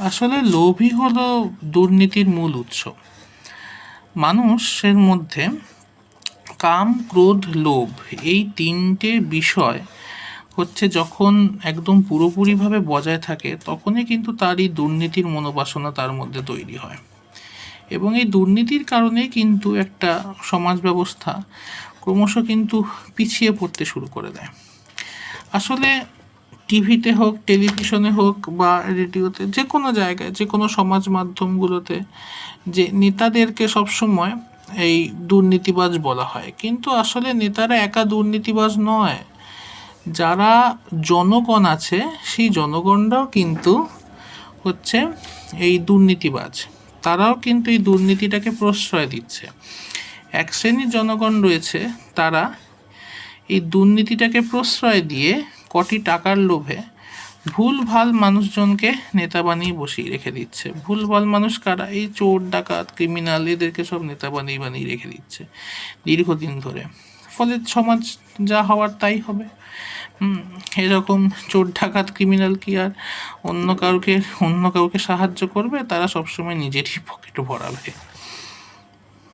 আসলে লোভই হলো দুর্নীতির মূল উৎস। মানুষের মধ্যে কাম, ক্রোধ, লোভ এই তিনটে বিষয় হচ্ছে যখন একদম পুরোপুরিভাবে বজায় থাকে, তখনই কিন্তু তার এই দুর্নীতির মনোবাসনা তার মধ্যে তৈরি হয়। এবং এই দুর্নীতির কারণেই কিন্তু একটা সমাজ ব্যবস্থা ক্রমশ কিন্তু পিছিয়ে পড়তে শুরু করে দেয়। আসলে টিভিতে হোক, টেলিভিশনে হোক বা রেডিওতে, যে কোনো জায়গায়, যে কোনো সমাজ মাধ্যমগুলোতে যে নেতাদেরকে সবসময় এই দুর্নীতিবাজ বলা হয়, কিন্তু আসলে নেতারা একা দুর্নীতিবাজ নয়। যারা জনগণ আছে সেই জনগণরাও কিন্তু হচ্ছে এই দুর্নীতিবাজ। তারাও কিন্তু এই দুর্নীতিটাকে প্রশ্রয় দিচ্ছে। এক শ্রেণীর জনগণ রয়েছে, তারা এই দুর্নীতিটাকে প্রশ্রয় দিয়ে কটি টাকার লোভে ভুলভাল মানুষজনকে নেতা বানিয়ে বসিয়ে রেখে দিচ্ছে। ভুলভাল মানুষ কারা? এই চোর, ডাকাত, ক্রিমিনাল, এদেরকে সব নেতা বানিয়ে বানিয়ে রেখে দিচ্ছে দীর্ঘদিন ধরে। ফলে সমাজ যা হওয়ার তাই হবে। এরকম চোর, ডাকাত, ক্রিমিনাল কি আর অন্য কাউকে সাহায্য করবে? তারা সবসময় নিজেরই পকেট ভরাবে।